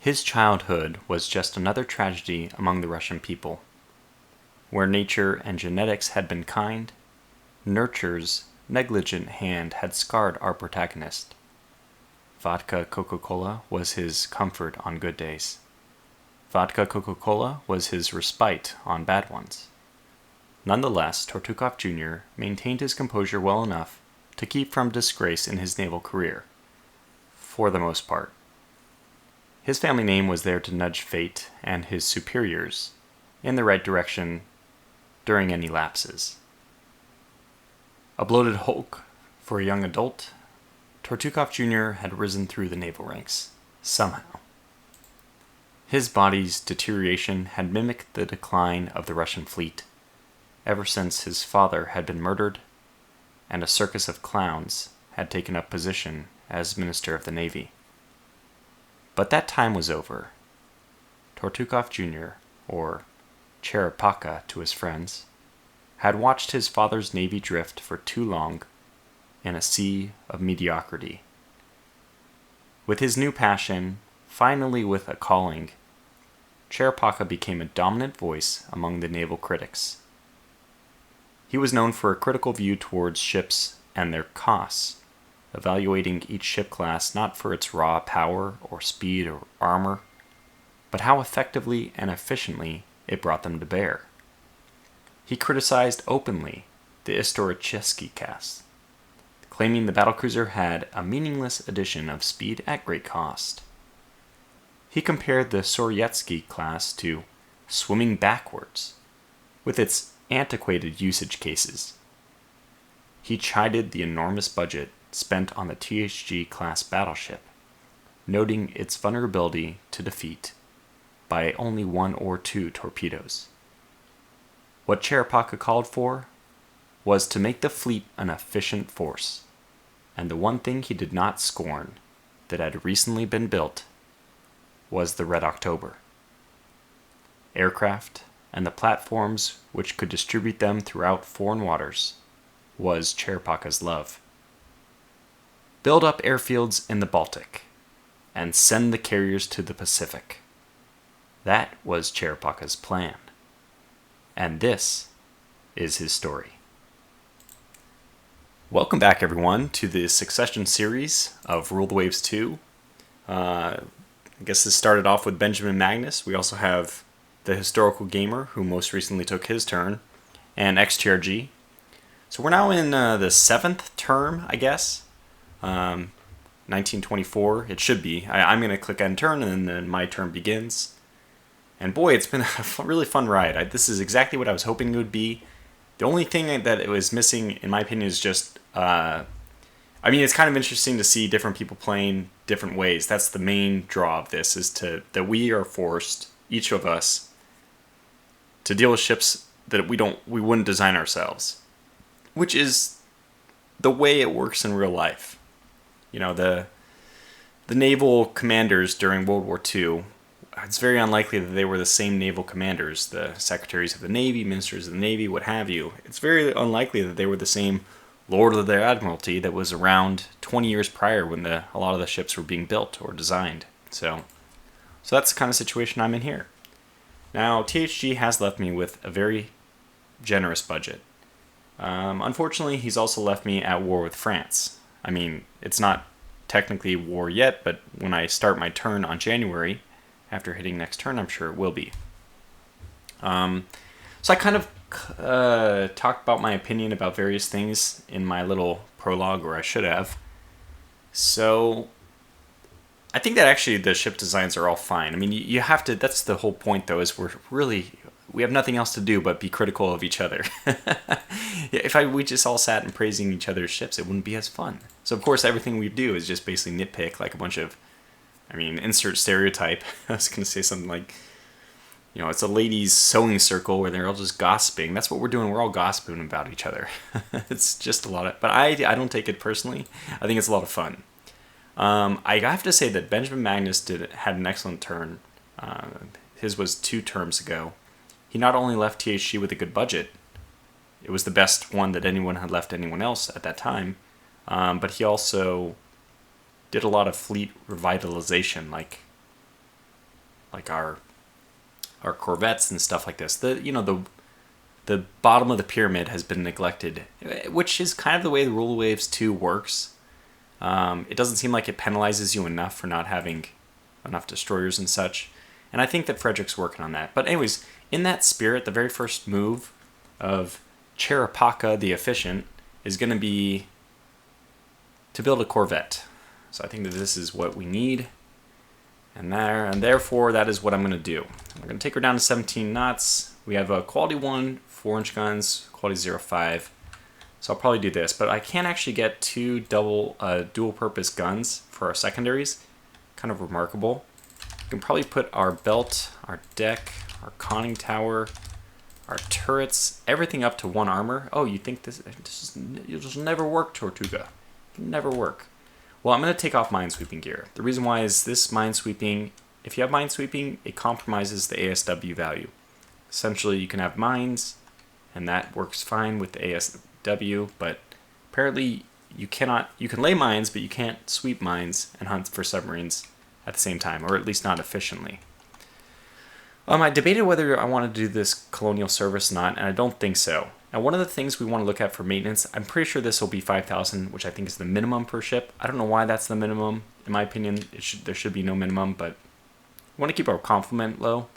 His childhood was just another tragedy among the Russian people. Where nature and genetics had been kind, nurture's negligent hand had scarred our protagonist. Vodka Coca-Cola was his comfort on good days. Vodka Coca-Cola was his respite on bad ones. Nonetheless, Tortukov Jr. maintained his composure well enough to keep from disgrace in his naval career, for the most part. His family name was there to nudge fate and his superiors in the right direction during any lapses. A bloated hulk for a young adult, Tortukov Jr. had risen through the naval ranks, somehow. His body's deterioration had mimicked the decline of the Russian fleet, ever since his father had been murdered and a circus of clowns had taken up position as Minister of the Navy. But that time was over. Tortukov Jr., or Cherepaka to his friends, had watched his father's navy drift for too long in a sea of mediocrity. With his new passion, finally with a calling, Cherepaka became a dominant voice among the naval critics. He was known for a critical view towards ships and their costs, evaluating each ship class not for its raw power or speed or armor, but how effectively and efficiently it brought them to bear. He criticized openly the Istorichesky class, claiming the battlecruiser had a meaningless addition of speed at great cost. He compared the Soryetsky class to swimming backwards, with its antiquated usage cases. He chided the enormous budget spent on the THG-class battleship, noting its vulnerability to defeat by only 1 or 2 torpedoes. What Cherepaka called for was to make the fleet an efficient force, and the one thing he did not scorn that had recently been built was the Red October. Aircraft and the platforms which could distribute them throughout foreign waters was Cherepaka's love. Build up airfields in the Baltic and send the carriers to the Pacific. That was Cherepaka's plan. And this is his story. Welcome back, everyone, to the Succession series of Rule the Waves 2. I guess this started off with Benjamin Magnus. We also have the Historical Gamer, who most recently took his turn, and XTRG. So we're now in the 7th term, I guess. 1924, it should be. I'm going to click end turn, and then my turn begins. And boy, it's been a really fun ride. This is exactly what I was hoping it would be. The only thing that it was missing, in my opinion, is just... it's kind of interesting to see different people playing different ways. That's the main draw of this, is that we are forced, each of us, to deal with ships that we wouldn't design ourselves. Which is the way it works in real life. You know, the naval commanders during World War II, it's very unlikely that they were the same naval commanders, the secretaries of the Navy, ministers of the Navy, what have you. It's very unlikely that they were the same Lord of the Admiralty that was around 20 years prior when a lot of the ships were being built or designed. So that's the kind of situation I'm in here. Now, THG has left me with a very generous budget. Unfortunately, he's also left me at war with France. I mean, it's not technically war yet, but when I start my turn on January, after hitting next turn, I'm sure it will be. So I kind of talked about my opinion about various things in my little prologue, or I should have. So I think that actually the ship designs are all fine. I mean, you have to, that's the whole point though, is we have nothing else to do but be critical of each other. If we just all sat and praising each other's ships, it wouldn't be as fun. So of course everything we do is just basically nitpick, like a bunch of, insert stereotype. I was going to say something like, it's a ladies' sewing circle where they're all just gossiping. That's what we're doing. We're all gossiping about each other. It's just a lot of, but I don't take it personally. I think it's a lot of fun. I have to say that Benjamin Magnus had an excellent turn. His was 2 terms ago. He not only left THG with a good budget, it was the best one that anyone had left anyone else at that time, but he also did a lot of fleet revitalization, like like our corvettes and stuff like this. The bottom of the pyramid has been neglected, which is kind of the way the Rule of Waves 2 works. It doesn't seem like it penalizes you enough for not having enough destroyers and such. And I think that Frederick's working on that. But anyways, in that spirit, the very first move of Cherapaka the Efficient is going to be to build a corvette. So I think that this is what we need. And therefore, that is what I'm going to do. We're going to take her down to 17 knots. We have a quality 1, 4-inch guns, quality 0.5. So I'll probably do this. But I can't actually get two dual-purpose guns for our secondaries. Kind of remarkable. We can probably put our belt, our deck, our conning tower, our turrets, everything up to 1 armor. Oh, you think you'll just never work, Tortuga. It'll never work. Well, I'm going to take off minesweeping gear. The reason why is this minesweeping, if you have minesweeping, it compromises the ASW value. Essentially, you can have mines, and that works fine with the ASW, but apparently you can lay mines, but you can't sweep mines and hunt for submarines at the same time, or at least not efficiently. I debated whether I wanted to do this colonial service or not, and I don't think so. Now, one of the things we want to look at for maintenance, I'm pretty sure this will be 5,000, which I think is the minimum per ship. I don't know why that's the minimum. In my opinion, there should be no minimum, but we want to keep our complement low.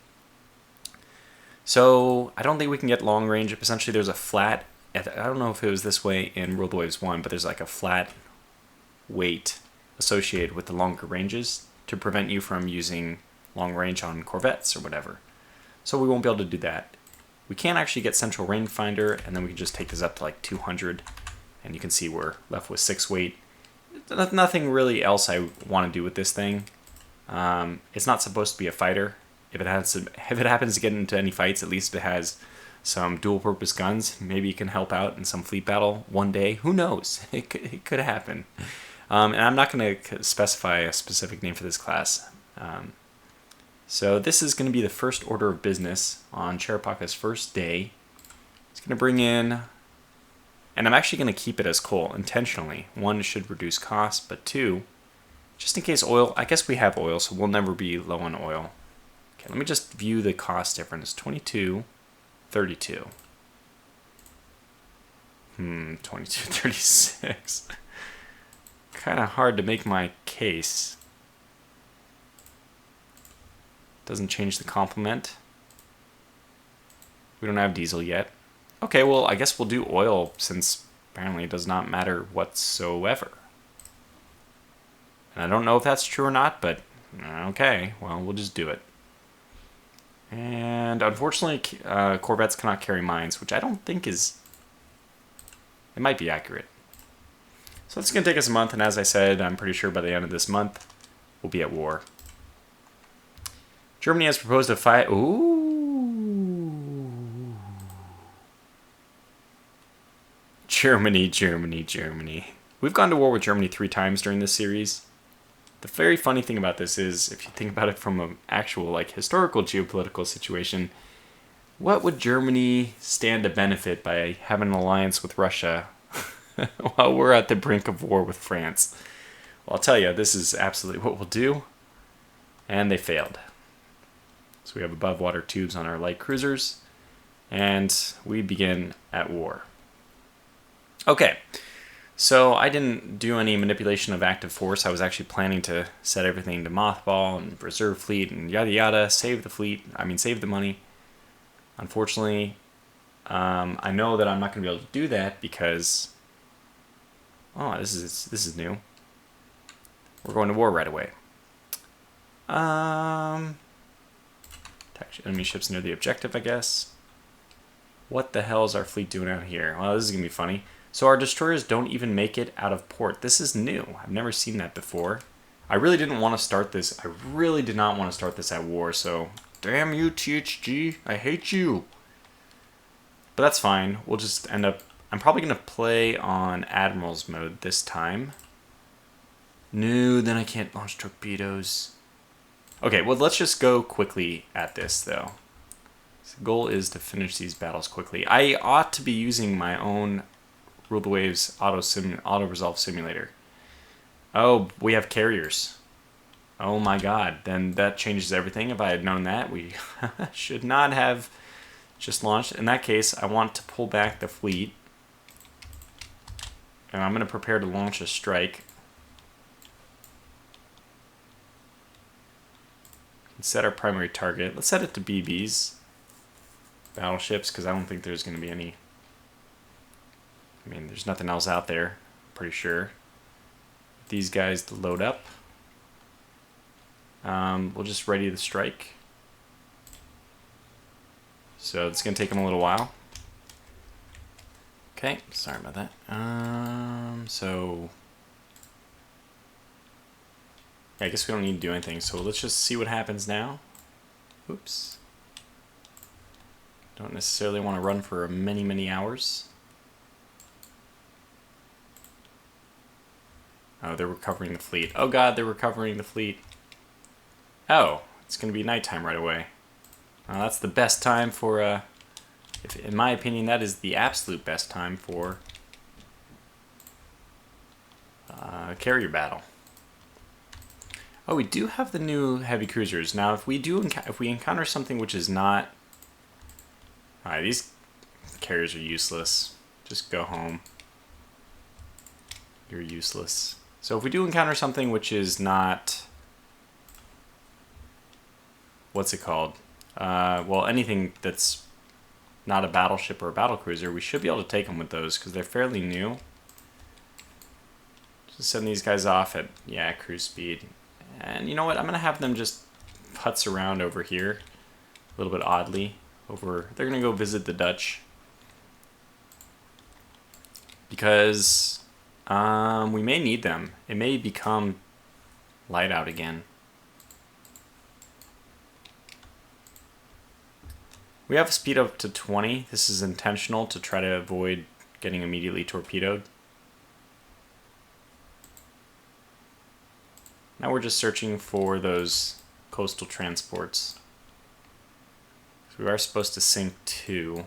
So I don't think we can get long range. Essentially, there's a flat, I don't know if it was this way in Rule of Waves 1, but there's like a flat weight associated with the longer ranges to prevent you from using long range on corvettes or whatever. So we won't be able to do that. We can actually get central rangefinder, and then we can just take this up to like 200, and you can see we're left with 6 weight. Nothing really else I want to do with this thing. It's not supposed to be a fighter. If it happens to get into any fights, at least it has some dual-purpose guns. Maybe it can help out in some fleet battle one day. Who knows? It could happen. And I'm not going to specify a specific name for this class. So this is going to be the first order of business on Cherapaka's first day. It's going to bring in, and I'm actually going to keep it as coal intentionally. 1, should reduce costs, but 2, just in case oil, I guess we have oil, so we'll never be low on oil. Okay, let me just view the cost difference. 22, 32. 22, 36. Kind of hard to make my case. Doesn't change the complement. We don't have diesel yet. Okay, well, I guess we'll do oil since apparently it does not matter whatsoever. And I don't know if that's true or not, but okay, well, we'll just do it. And unfortunately, corvettes cannot carry mines, which I don't think is... It might be accurate. So it's going to take us a month, and as I said, I'm pretty sure by the end of this month, we'll be at war. Germany has proposed a fight. Ooh. Germany, Germany, Germany. We've gone to war with Germany 3 times during this series. The very funny thing about this is, if you think about it from an actual historical geopolitical situation, what would Germany stand to benefit by having an alliance with Russia while we're at the brink of war with France? Well, I'll tell you, this is absolutely what we'll do. And they failed. So we have above water tubes on our light cruisers, and we begin at war. Okay, so I didn't do any manipulation of active force. I was actually planning to set everything to mothball and reserve fleet and yada yada, save the money. Unfortunately, I know that I'm not going to be able to do that because, this is new. We're going to war right away. Enemy ships near the objective, I guess. What the hell is our fleet doing out here? Well, this is going to be funny. So our destroyers don't even make it out of port. This is new. I've never seen that before. I really didn't want to start this. I really did not want to start this at war, so damn you, THG. I hate you. But that's fine. We'll just end up... I'm probably going to play on Admiral's mode this time. No, then I can't launch torpedoes. Okay, well, let's just go quickly at this, though. So the goal is to finish these battles quickly. I ought to be using my own Rule of the Waves auto-resolve simulator. Oh, we have carriers. Oh my god, then that changes everything. If I had known that, we should not have just launched. In that case, I want to pull back the fleet. And I'm going to prepare to launch a strike. Set our primary target. Let's set it to BBs. Battleships, because I don't think there's going to be any... I mean, there's nothing else out there, I'm pretty sure. These guys to load up. We'll just ready the strike. So it's going to take them a little while. Okay, sorry about that. So... yeah, I guess we don't need to do anything, so let's just see what happens now. Oops. Don't necessarily want to run for many, many hours. Oh, they're recovering the fleet. Oh god, they're recovering the fleet. Oh, it's going to be nighttime right away. That's the best time for, in my opinion, that is the absolute best time for carrier battle. Oh, we do have the new heavy cruisers. Now, if we encounter something which is not... Alright, these carriers are useless. Just go home. You're useless. So if we do encounter something which is not... what's it called? Well, anything that's not a battleship or a battlecruiser, we should be able to take them with those because they're fairly new. Just send these guys off at, yeah, cruise speed. And you know what? I'm going to have them just putz around over here a little bit oddly. They're going to go visit the Dutch. Because we may need them. It may become light out again. We have a speed up to 20. This is intentional to try to avoid getting immediately torpedoed. Now we're just searching for those coastal transports. So we are supposed to sink 2.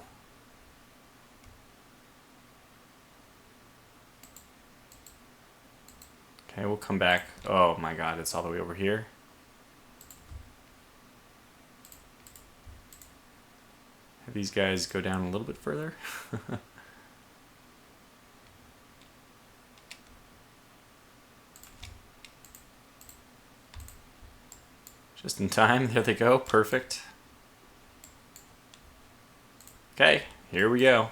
Okay, we'll come back. Oh my god, it's all the way over here. Have these guys go down a little bit further. Just in time. There they go. Perfect. Okay, here we go.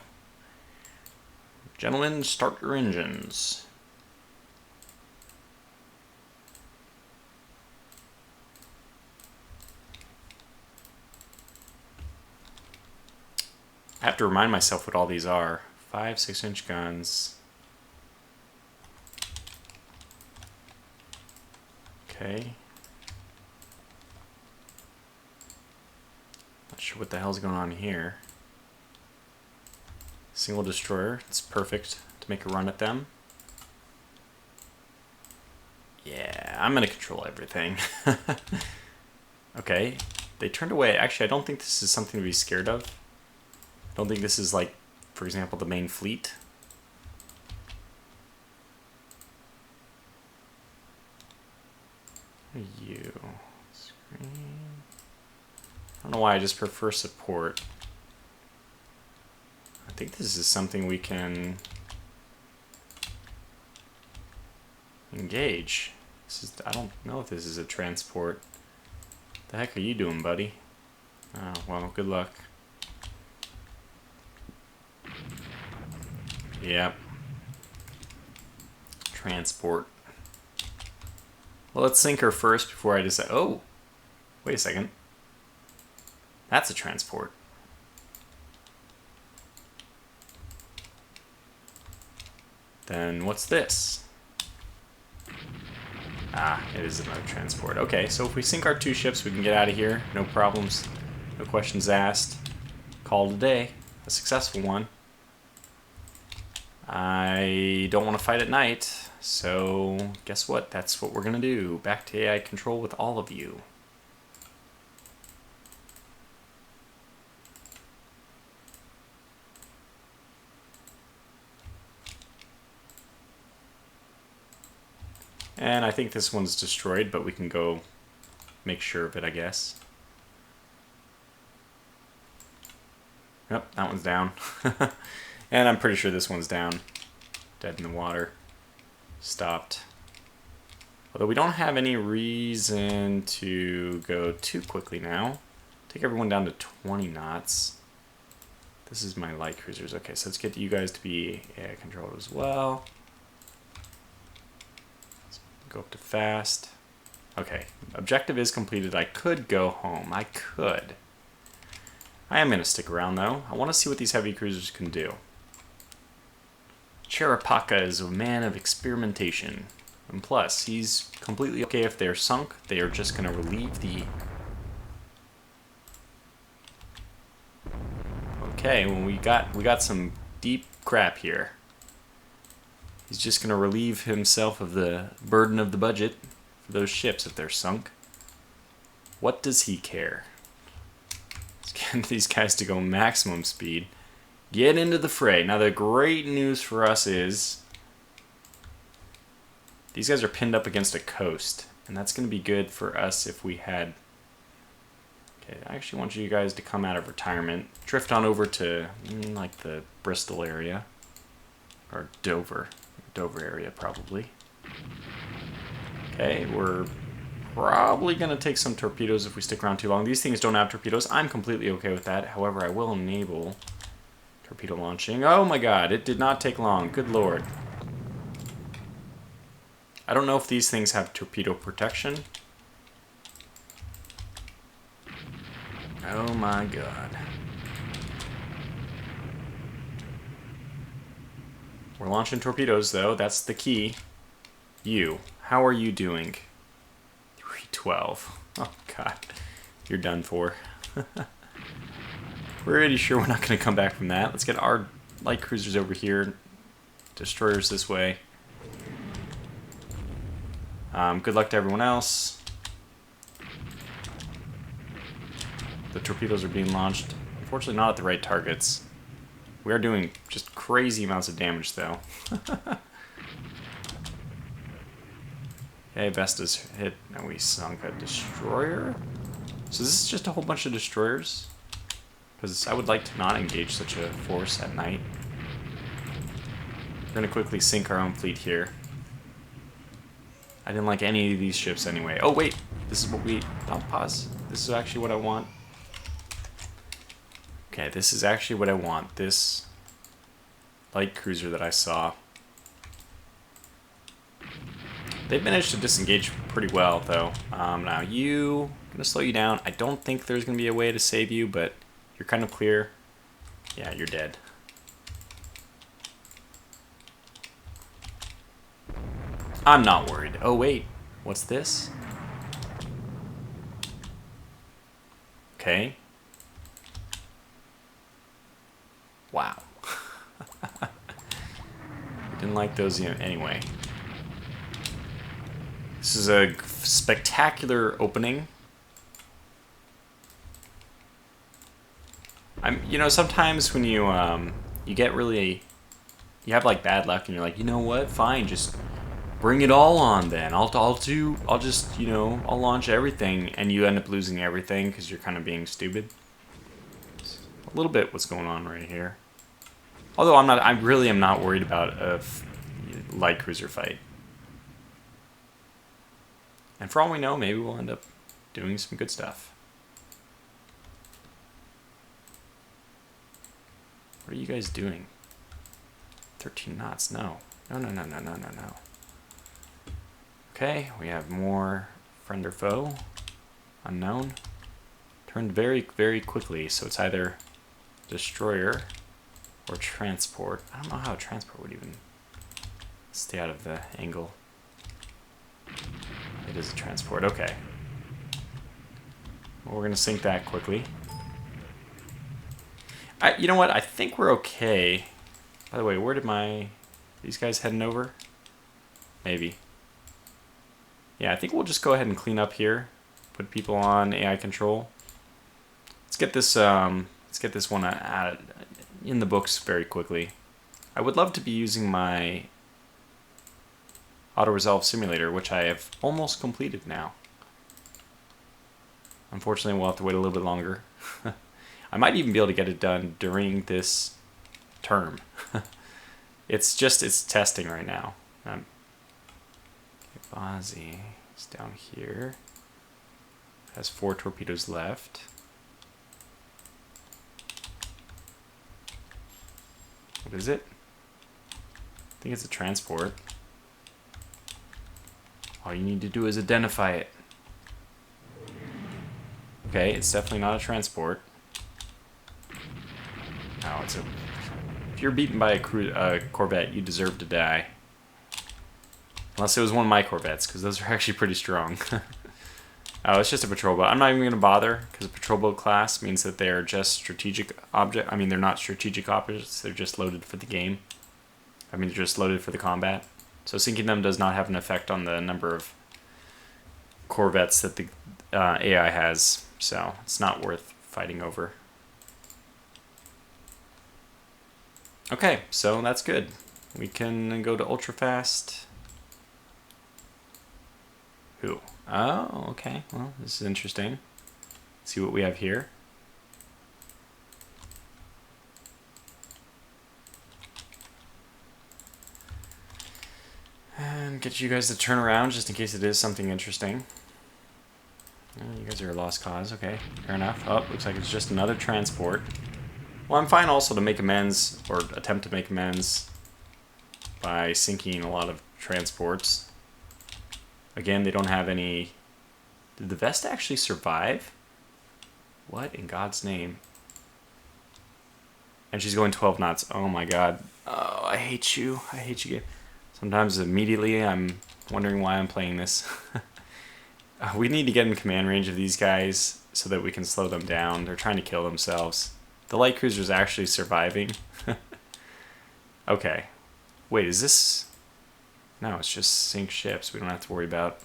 Gentlemen, start your engines. I have to remind myself what all these are. 5 6-inch guns. Okay. Not sure what the hell's going on here. Single destroyer. It's perfect to make a run at them. Yeah, I'm going to control everything. Okay. They turned away. Actually, I don't think this is something to be scared of. I don't think this is like, for example, the main fleet. You. Screen. I don't know why I just prefer support. I think this is something we can engage. This is, I don't know if this is a transport. The heck are you doing, buddy? Oh, well, good luck. Yep. Transport. Well, let's sink her first before I decide. Oh! Wait a second. That's a transport. Then what's this? Ah, it is another transport. Okay, so if we sink our 2 ships, we can get out of here. No problems. No questions asked. Call it a day. A successful one. I don't want to fight at night, so guess what? That's what we're going to do. Back to AI control with all of you. And I think this one's destroyed, but we can go make sure of it, I guess. Yep, that one's down. And I'm pretty sure this one's down. Dead in the water. Stopped. Although we don't have any reason to go too quickly now. Take everyone down to 20 knots. This is my light cruisers. Okay, so let's get you guys to be AI controlled as well. Let's go up to fast. Okay, objective is completed. I could go home. I could. I am going to stick around though. I want to see what these heavy cruisers can do. Cherapaka is a man of experimentation. And plus, he's completely okay if they're sunk. They are just going to relieve the... Okay, well we got some deep crap here. He's just going to relieve himself of the burden of the budget for those ships if they're sunk. What does he care? Let's get these guys to go maximum speed. Get into the fray. Now the great news for us is these guys are pinned up against a coast, and that's going to be good for us if we had... Okay, I actually want you guys to come out of retirement. Drift on over to, like, the Bristol area. Or Dover. Dover area, probably. Okay, we're probably going to take some torpedoes if we stick around too long. These things don't have torpedoes. I'm completely okay with that. However, I will enable torpedo launching. Oh my god, it did not take long. Good lord. I don't know if these things have torpedo protection. Oh my god. We're launching torpedoes though, that's the key. You, how are you doing? 312. Oh god, you're done for. Pretty sure we're not going to come back from that. Let's get our light cruisers over here. Destroyers this way. Good luck to everyone else. The torpedoes are being launched. Unfortunately not at the right targets. We are doing just crazy amounts of damage though. Okay, Vesta's hit and we sunk a destroyer. So this is just a whole bunch of destroyers? Because I would like to not engage such a force at night. We're going to quickly sink our own fleet here. I didn't like any of these ships anyway. Oh wait, this is what we... Don't pause. This is actually what I want. Okay, this is actually what I want. This light cruiser that I saw. They've managed to disengage pretty well, though. Now you... I'm going to slow you down. I don't think there's going to be a way to save you, but you're kind of clear. Yeah, you're dead. I'm not worried. Oh, wait. What's this? Okay. Wow. Didn't like those anyway. This is a spectacular opening. You know, sometimes when you get really, you have like bad luck and you're like, you know what, fine, just bring it all on then. I'll just, you know, I'll launch everything, and you end up losing everything because you're kind of being stupid. It's a little bit what's going on right here. Although I really am not worried about a light cruiser fight. And for all we know, maybe we'll end up doing some good stuff. What are you guys doing? 13 knots, no. No. Okay, we have more friend or foe. Unknown. Turned very, very quickly, so it's either destroyer or transport. I don't know how a transport would even stay out of the angle. It is a transport, okay. Well, we're going to sink that quickly. You know what? I think we're okay. By the way, where did these guys heading over? Maybe. Yeah, I think we'll just go ahead and clean up here. Put people on AI control. Let's get this one in the books very quickly. I would love to be using my auto-resolve simulator, which I have almost completed now. Unfortunately, we'll have to wait a little bit longer. I might even be able to get it done during this term. It's testing right now. Bazzi is down here. Has 4 torpedoes left. What is it? I think it's a transport. All you need to do is identify it. Okay, it's definitely not a transport. No, it's a... If you're beaten by a Corvette, you deserve to die. Unless it was one of my Corvettes, because those are actually pretty strong. Oh, it's just a patrol boat. I'm not even going to bother, because a patrol boat class means that they are just strategic object. I mean, they're not strategic objects. They're just loaded for the game. I mean, they're just loaded for the combat. So sinking them does not have an effect on the number of Corvettes that the AI has. So it's not worth fighting over. Okay, so that's good. We can go to ultra fast. Who? Oh, okay. Well, this is interesting. Let's see what we have here. And get you guys to turn around just in case it is something interesting. Oh, you guys are a lost cause. Okay, fair enough. Oh, looks like it's just another transport. Well, I'm fine also to make amends, or attempt to make amends, by sinking a lot of transports. Again, they don't have any... Did the Vest actually survive? What in God's name? And she's going 12 knots. Oh my god. Oh, I hate you. I hate you, game. Sometimes immediately I'm wondering why I'm playing this. We need to get in command range of these guys so that we can slow them down. They're trying to kill themselves. The light cruiser's actually surviving. Okay. Wait, is this... No, it's just sink ships. We don't have to worry about...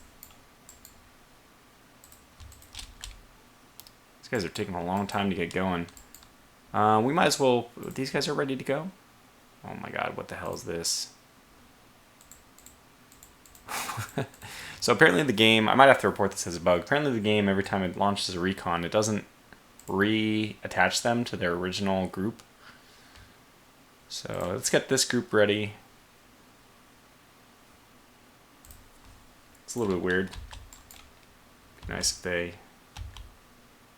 These guys are taking a long time to get going. We might as well... These guys are ready to go? Oh my god, what the hell is this? So apparently the game... I might have to report this as a bug. Apparently the game, every time it launches a recon, it doesn't reattach them to their original group. So let's get this group ready. It's a little bit weird. Be nice if they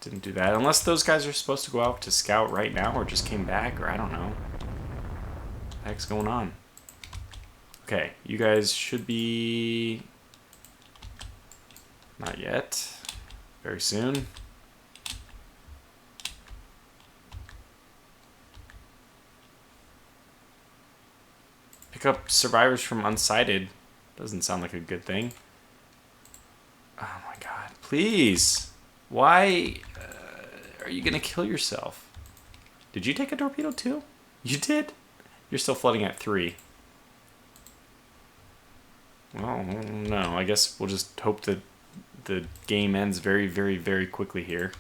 didn't do that. Unless those guys are supposed to go out to scout right now or just came back, or I don't know. What the heck's going on? Okay, you guys should be... Not yet. Very soon. Pick up survivors from unsighted. Doesn't sound like a good thing. Oh my god. Please! Why are you gonna kill yourself? Did you take a torpedo too? You did? You're still flooding at 3. Well, no. I guess we'll just hope that the game ends very, very, very quickly here.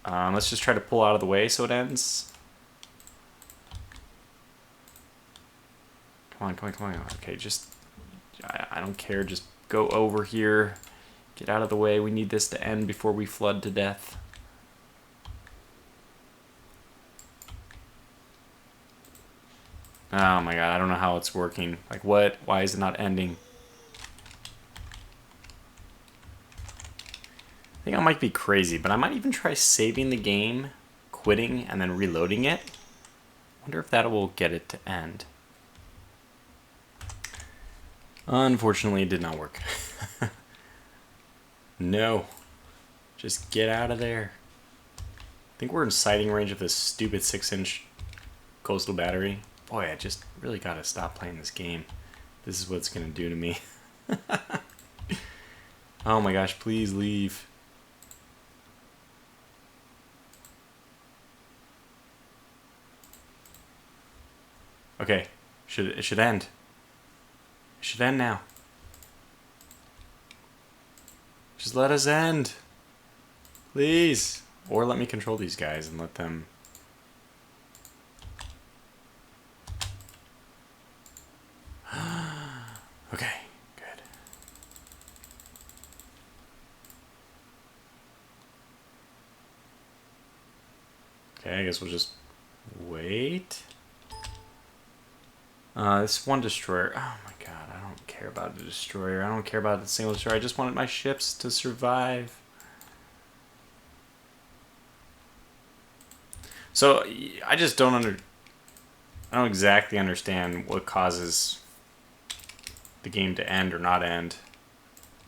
Let's just try to pull out of the way so it ends. Come on, come on, come on. Okay, just... I don't care. Just go over here. Get out of the way. We need this to end before we flood to death. Oh my god, I don't know how it's working. Like what? Why is it not ending? I think I might be crazy, but I might even try saving the game, quitting, and then reloading it. Wonder if that will get it to end. Unfortunately, it did not work. No. Just get out of there. I think we're in sighting range of this stupid 6-inch coastal battery. Boy, I just really gotta stop playing this game. This is what it's gonna do to me. Oh my gosh, please leave. Okay, it should end. It should end now. Just let us end. Please. Or let me control these guys and let them... Okay, I guess we'll just wait. This one destroyer. Oh my god, I don't care about the destroyer. I don't care about the single destroyer. I just wanted my ships to survive. So I just don't I don't exactly understand what causes the game to end or not end.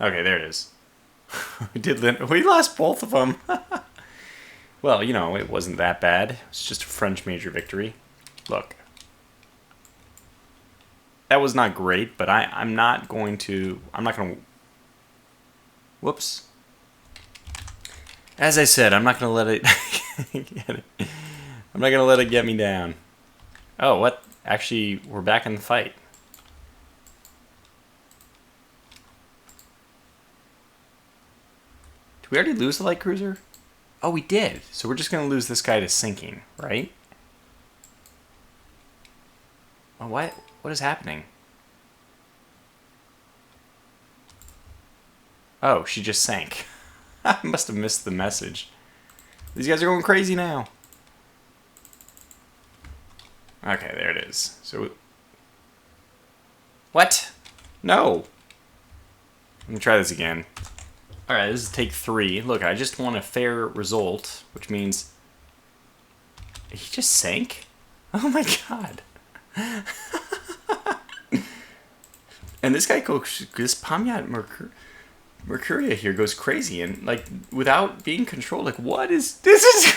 Okay, there it is. We lost both of them. Well, you know, it wasn't that bad. It's just a French major victory. Look. That was not great, but I'm not going to... Whoops. As I said, I'm not going to let it... I'm not going to let it get me down. Oh, what? Actually, we're back in the fight. Did we already lose the light cruiser? Oh, we did. So we're just going to lose this guy to sinking, right? Oh, what is happening? Oh, she just sank. I must have missed the message. These guys are going crazy now. Okay, there it is. So... What? No. Let me try this again. Alright, this is take 3. Look, I just want a fair result, which means... He just sank? Oh my god. And this guy goes... This Pamiat Mercuria here goes crazy, and, like, without being controlled, like, what is... This is...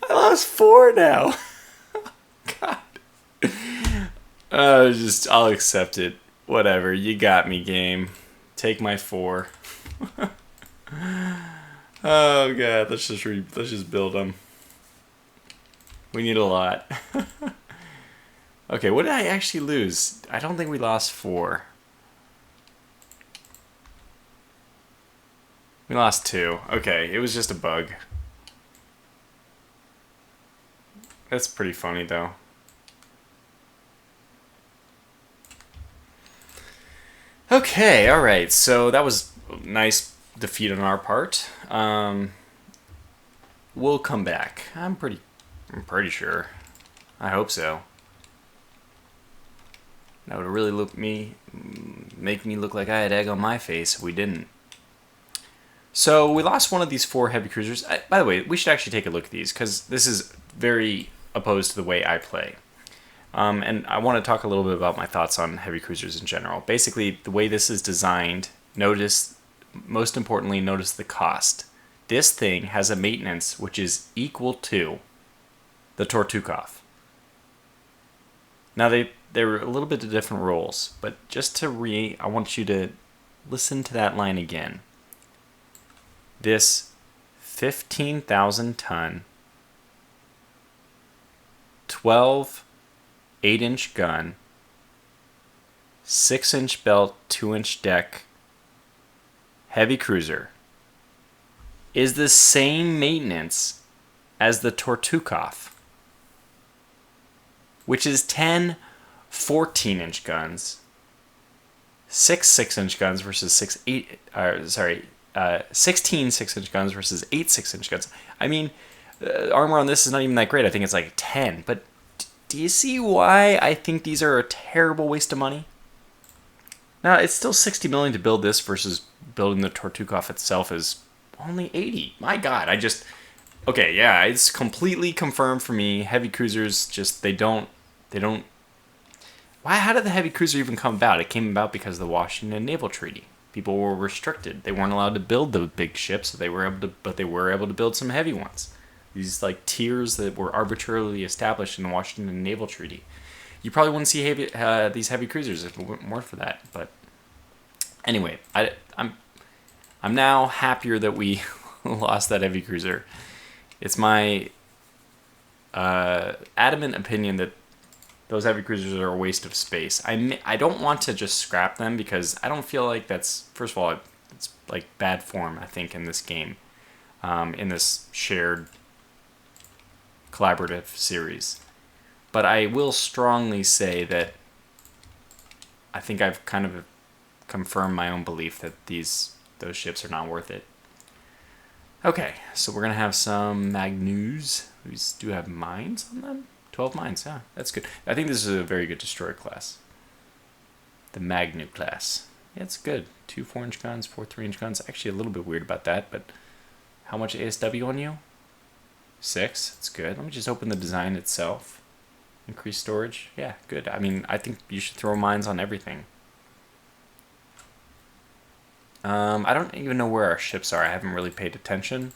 I lost 4 now. God. I'll accept it. Whatever, you got me, game. Take my 4. Oh god, let's just build them. We need a lot. Okay, what did I actually lose? I don't think we lost 4. We lost 2. Okay, it was just a bug. That's pretty funny, though. Okay, alright, so that was a nice defeat on our part. We'll come back. I'm pretty sure. I hope so. That would really make me look like I had egg on my face if we didn't. So we lost one of these 4 heavy cruisers. By the way, we should actually take a look at these, because this is very opposed to the way I play. And I want to talk a little bit about my thoughts on heavy cruisers in general. Basically, the way this is designed, most importantly, notice the cost. This thing has a maintenance which is equal to the Tortukov. Now, they're a little bit of different roles, but just I want you to listen to that line again. This 15,000 ton, 12 8-inch gun, 6-inch belt, 2-inch deck, heavy cruiser is the same maintenance as the Tortukov, which is 10 14-inch guns, 6 6-inch guns versus 16 6-inch guns versus 8 6-inch guns. I mean, armor on this is not even that great. I think it's like 10, but do you see why I think these are a terrible waste of money? Now, it's still $60 million to build this versus building the Tortukov itself is only 80. My god, okay, yeah, it's completely confirmed for me. Heavy cruisers just they don't why how did the heavy cruiser even come about? It came about because of the Washington Naval Treaty. People were restricted. They weren't allowed to build the big ships, so they were able to build some heavy ones. These like tiers that were arbitrarily established in the Washington Naval Treaty. You probably wouldn't see these heavy cruisers if it weren't for that. But anyway, I'm now happier that we lost that heavy cruiser. It's my adamant opinion that those heavy cruisers are a waste of space. I don't want to just scrap them because I don't feel like that's, first of all, it's like bad form, I think, in this game, in this shared collaborative series. But I will strongly say that I think I've kind of confirmed my own belief that those ships are not worth it. Okay, so we're going to have some Magnus. These do have mines on them? 12 mines, yeah, that's good. I think this is a very good destroyer class. The Magnu class. Yeah, it's good. 2 4-inch guns, 4 3-inch guns. Actually, a little bit weird about that, but how much ASW on you? 6. That's good. Let me just open the design itself. Increase storage. Yeah, good. I mean, I think you should throw mines on everything. I don't even know where our ships are. I haven't really paid attention.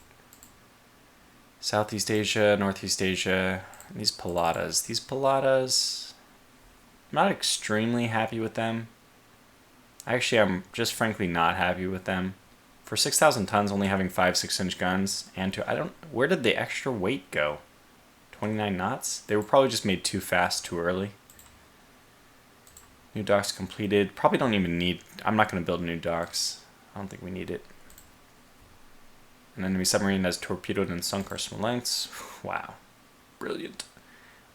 Southeast Asia, Northeast Asia. And these Pilatas, I'm not extremely happy with them. Actually, I'm just frankly not happy with them. For 6,000 tons, only having 5 6-inch guns, and where did the extra weight go? 29 knots? They were probably just made too fast, too early. New docks completed. Probably don't even need, I'm not going to build new docks. I don't think we need it. An enemy submarine has torpedoed and sunk our Smolensk. Wow. Brilliant.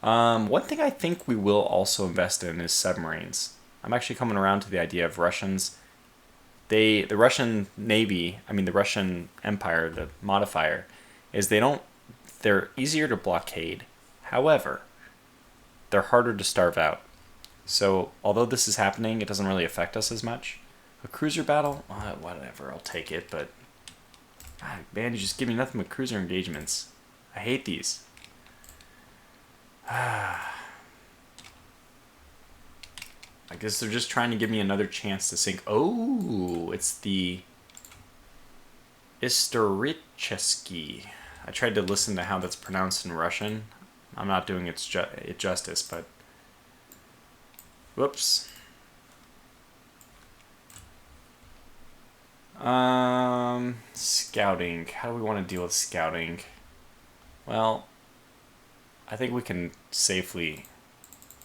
One thing I think we will also invest in is submarines. I'm actually coming around to the idea of Russians. The Russian Navy, I mean the Russian Empire, the modifier, is they're easier to blockade. However, they're harder to starve out. So although this is happening, it doesn't really affect us as much. A cruiser battle? Whatever, I'll take it, but God, man, you just give me nothing but cruiser engagements. I hate these. I guess they're just trying to give me another chance to sink. Oh, it's the Istoricheski. I tried to listen to how that's pronounced in Russian. I'm not doing it justice, but whoops. Scouting. How do we want to deal with scouting? Well, I think we can safely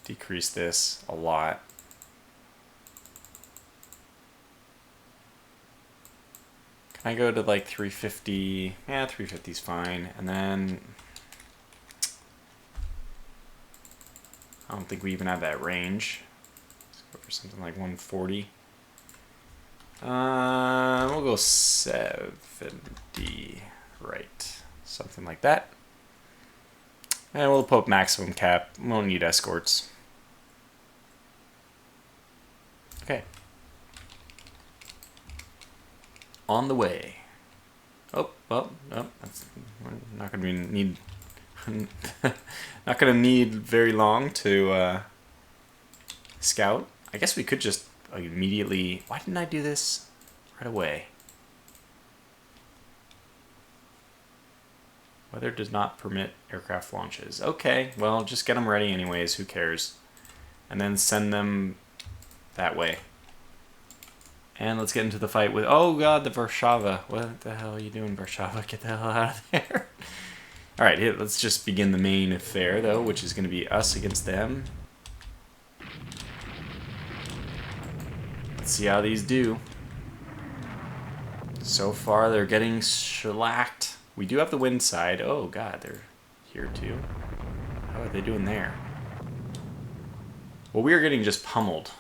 decrease this a lot. Can I go to like 350? Yeah, 350 is fine. And then I don't think we even have that range. Let's go for something like 140. We'll go 70, right? Something like that. And we'll put maximum cap. We won't need escorts. Okay. On the way. Oh, well, no, that's not going to need not going to need very long to scout. I guess we could just immediately. Why didn't I do this right away? Weather does not permit aircraft launches. Okay, well, just get them ready anyways. Who cares? And then send them that way. And let's get into the fight with... Oh, God, the Warsaw. What the hell are you doing, Warsaw? Get the hell out of there. All right, let's just begin the main affair, though, which is going to be us against them. Let's see how these do. So far, they're getting shellacked. We do have the wind side. Oh, God, they're here, too. How are they doing there? Well, we are getting just pummeled.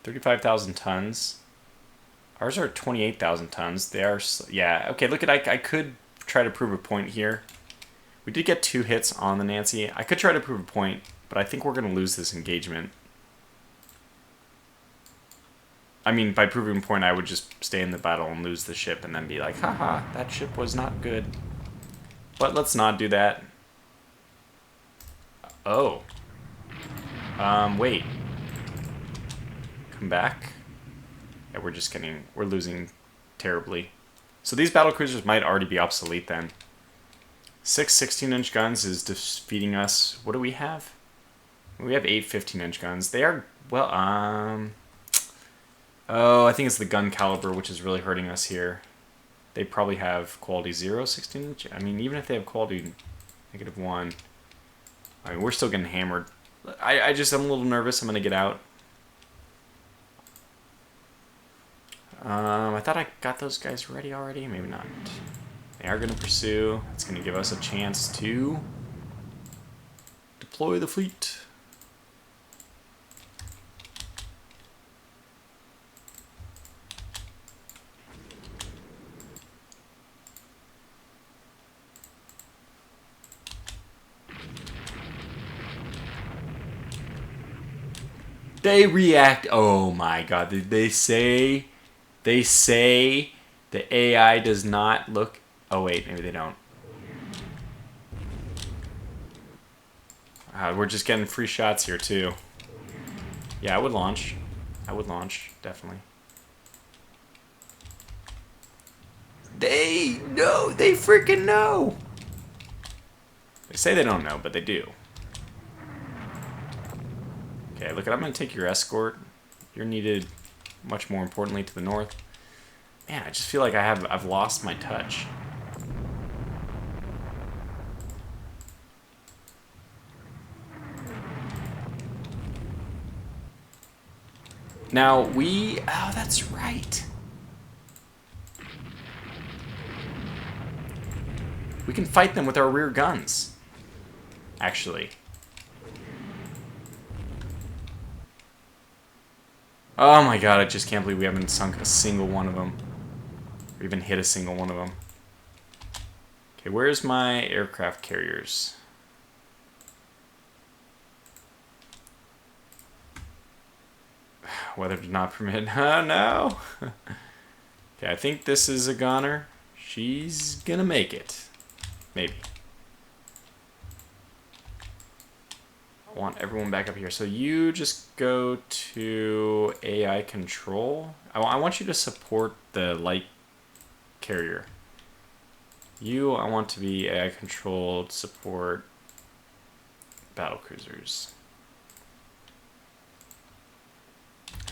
35,000 tons. Ours are 28,000 tons. They are... Yeah, okay, look at... I could try to prove a point here. We did get 2 hits on the Nancy. I could try to prove a point, but I think we're going to lose this engagement. I mean, by proving a point, I would just stay in the battle and lose the ship and then be like, haha, that ship was not good. But let's not do that. Oh. Wait. Come back. Yeah, we're losing terribly. So these battle cruisers might already be obsolete then. 6 16-inch guns is defeating us. What do we have? We have 8 15-inch guns. They are, well, oh, I think it's the gun caliber which is really hurting us here. They probably have quality 0 16-inch. I mean, even if they have quality -1, I mean, we're still getting hammered. I'm a little nervous. I'm going to get out. I thought I got those guys ready already. Maybe not. They are going to pursue. It's going to give us a chance to deploy the fleet. They react. Oh my god. They say the AI does not look. Oh wait, maybe they don't. We're just getting free shots here too. Yeah, I would launch. Definitely. They know. They freaking know. They say they don't know, but they do. Okay, look, I'm going to take your escort. You're needed much more importantly to the north. Man, I just feel like I've lost my touch. Now, oh, that's right. We can fight them with our rear guns, actually. Oh my god, I just can't believe we haven't sunk a single one of them. Or even hit a single one of them. Okay, where's my aircraft carriers? Weather did not permit. Oh no! Okay, I think this is a goner. She's gonna make it. Maybe. I want everyone back up here. So you just go to AI control. I want you to support the light carrier. I want to be AI controlled, support battle cruisers.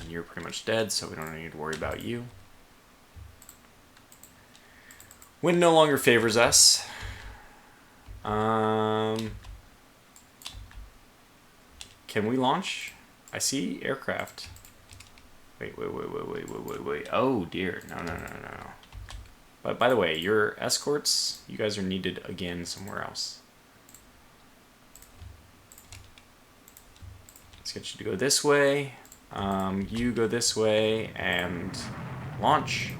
And you're pretty much dead, so we don't need to worry about you. Wind no longer favors us. Can we launch? I see aircraft. Wait. Oh dear. No. But by the way, your escorts, you guys are needed again somewhere else. Let's get you to go this way. You go this way and launch.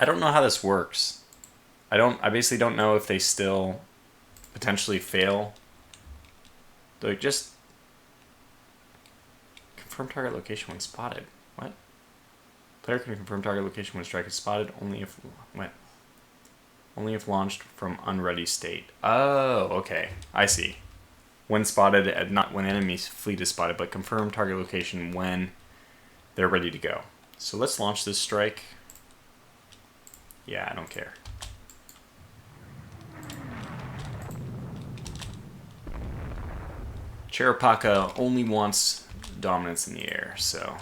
I don't know how this works. I basically don't know if they still potentially fail. Like, just confirm target location when spotted. What? Player can confirm target location when strike is spotted only if launched from unready state. Oh, okay. I see. When spotted, not when enemy fleet is spotted, but confirm target location when they're ready to go. So let's launch this strike. Yeah, I don't care. Cherapaka only wants dominance in the air, so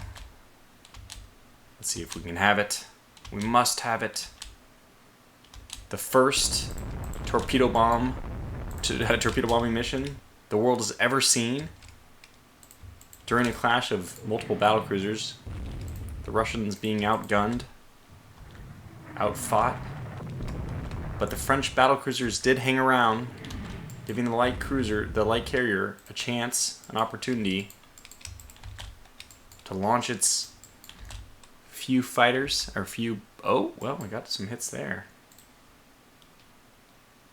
let's see if we can have it. We must have it. The first torpedo bombing mission the world has ever seen. During a clash of multiple battlecruisers, the Russians being outgunned, outfought, but the French battlecruisers did hang around, giving the light carrier, a chance, an opportunity to launch its few fighters, or few. Oh, well, we got some hits there.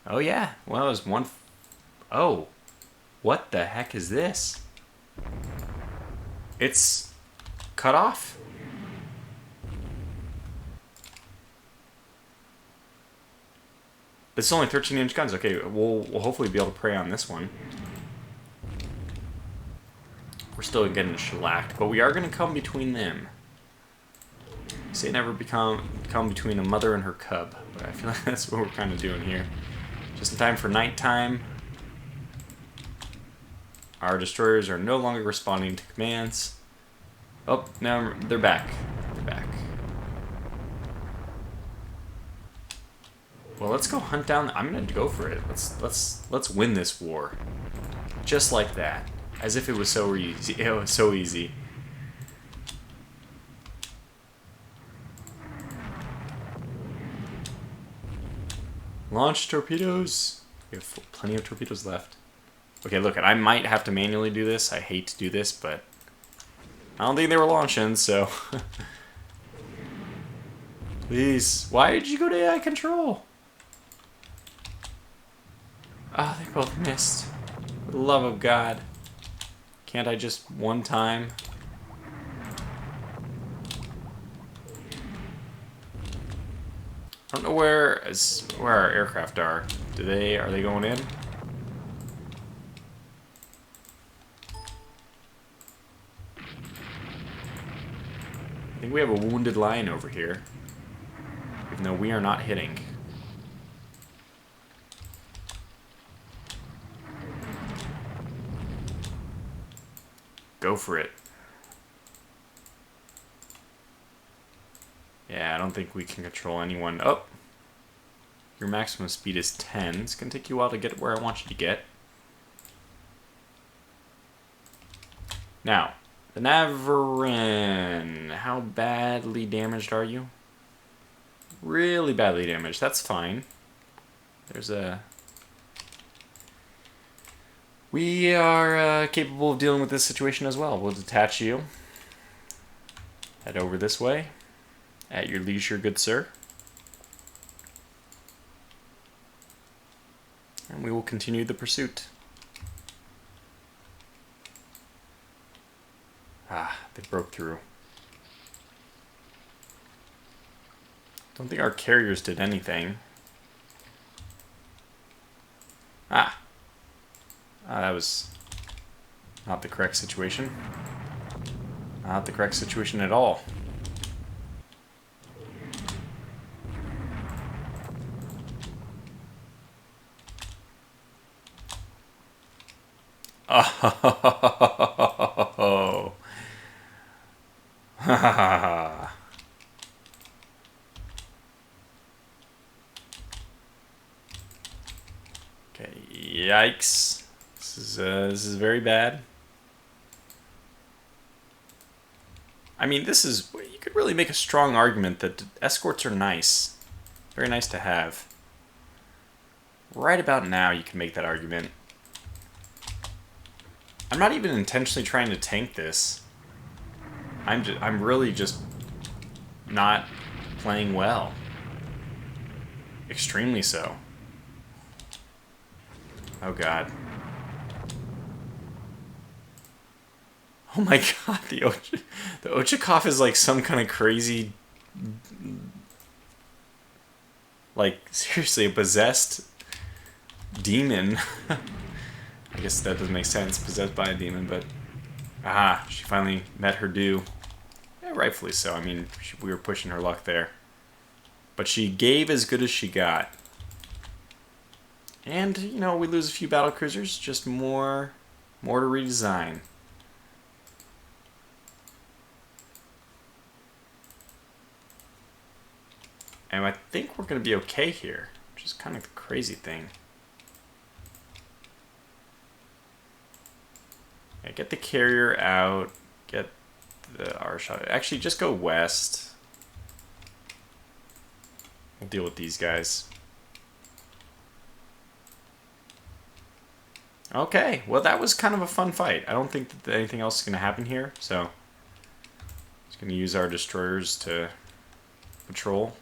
Oh yeah, well, it was one. Oh, what the heck is this? It's cut off. It's only 13-inch guns. Okay, we'll hopefully be able to prey on this one. We're still getting shellacked, but we are going to come between them. Say never come between a mother and her cub, but I feel like that's what we're kind of doing here. Just in time for nighttime. Our destroyers are no longer responding to commands. Oh, now they're back. They're back. Well, let's go hunt down. I'm gonna go for it. Let's win this war, just like that, as if it was so easy. It was so easy. Launch torpedoes. We have plenty of torpedoes left. Okay, look, I might have to manually do this. I hate to do this, but I don't think they were launching, so... Please. Why did you go to AI control? Ah, they both missed. For the love of God. Can't I just one time? I don't know where our aircraft are. Are they going in? I think we have a wounded lion over here. Even though we are not hitting. Go for it. Yeah, I don't think we can control anyone. Oh! Your maximum speed is 10. It's going to take you a while to get where I want you to get. Now, the Navarin. How badly damaged are you? Really badly damaged. That's fine. There's a... We are capable of dealing with this situation as well. We'll detach you. Head over this way. At your leisure, good sir. And we will continue the pursuit. Ah, they broke through. Don't think our carriers did anything. Ah. That was not the correct situation. Not the correct situation at all. Oh. Ha ha ha. Okay, yikes. This is very bad. I mean, this is... You could really make a strong argument that escorts are nice. Very nice to have. Right about now, you can make that argument. I'm not even intentionally trying to tank this. I'm really just not playing well. Extremely so. Oh god. Oh my god, the Ochakov is like some kind of crazy... Like, seriously, a possessed demon. I guess that doesn't make sense, possessed by a demon, but... Aha, she finally met her due. Yeah, rightfully so. I mean, we were pushing her luck there. But she gave as good as she got. And, you know, we lose a few battlecruisers, just more to redesign. And I think we're going to be okay here, which is kind of the crazy thing. Yeah, get the carrier out, get the R shot. Actually, just go west. We'll deal with these guys. Okay, well that was kind of a fun fight. I don't think that anything else is going to happen here, so just going to use our destroyers to patrol.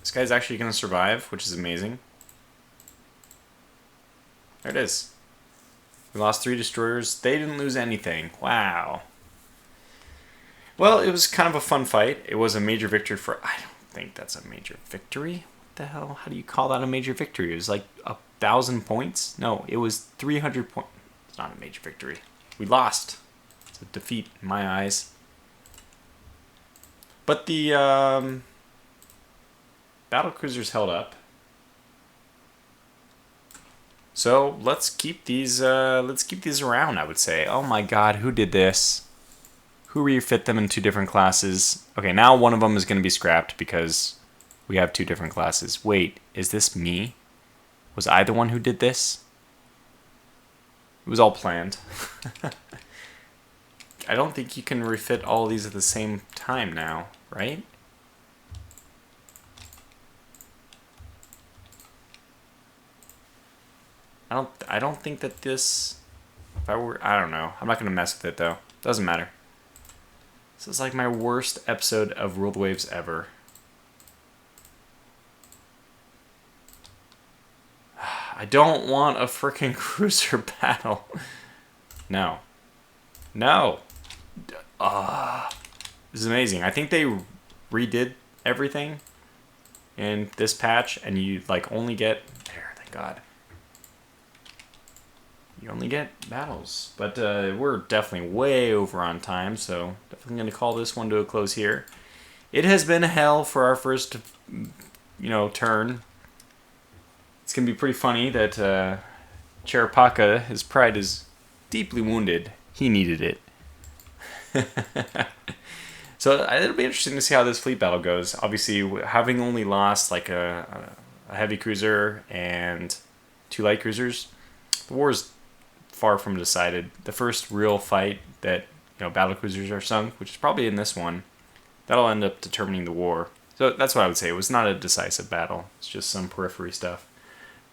This guy's actually going to survive, which is amazing. There it is. We lost 3 destroyers. They didn't lose anything. Wow. Well, it was kind of a fun fight. It was a major victory for... I don't think that's a major victory. What the hell? How do you call that a major victory? It was like 1,000 points? No, it was 300 points. It's not a major victory. We lost. It's a defeat in my eyes. But the battlecruisers held up. So let's keep these around, I would say. Oh my god, who did this? Who refit them in 2 different classes? Okay, now one of them is going to be scrapped because we have 2 different classes. Wait, is this me? Was I the one who did this? It was all planned. I don't think you can refit all of these at the same time now, right? I don't think that this, if I were, I don't know. I'm not gonna mess with it though. Doesn't matter. This is like my worst episode of World Waves ever. I don't want a freaking cruiser battle. No. No. This is amazing. I think they redid everything in this patch, and you like only get there. Thank God. You only get battles, but we're definitely way over on time, so definitely going to call this one to a close here. It has been hell for our first, turn. It's going to be pretty funny that Cherapaka, his pride is deeply wounded. He needed it. So it'll be interesting to see how this fleet battle goes. Obviously, having only lost like a heavy cruiser and 2 light cruisers, the war is far from decided. The first real fight that battle cruisers are sunk, which is probably in this one, that'll end up determining the war. So that's what I would say. It was not a decisive battle. It's just some periphery stuff.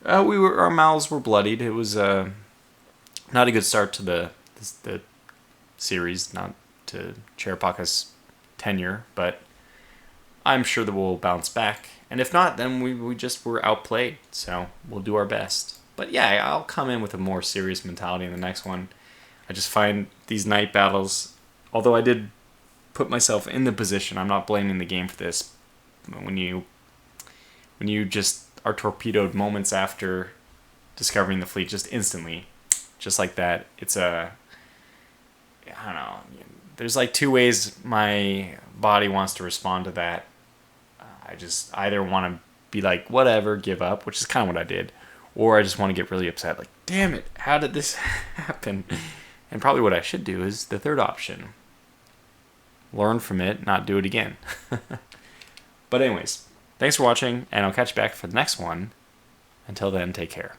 Our mouths were bloodied. It was not a good start to the series, not to Cherapaka's tenure, but I'm sure that we'll bounce back. And if not, then we just were outplayed. So we'll do our best. But yeah, I'll come in with a more serious mentality in the next one. I just find these night battles, although I did put myself in the position, I'm not blaming the game for this. When you just are torpedoed moments after discovering the fleet, just instantly, just like that, it's I don't know. There's like 2 ways my body wants to respond to that. I just either want to be like, whatever, give up, which is kind of what I did, or I just want to get really upset, like, damn it, how did this happen? And probably what I should do is the third option. Learn from it, not do it again. But anyways, thanks for watching, and I'll catch you back for the next one. Until then, take care.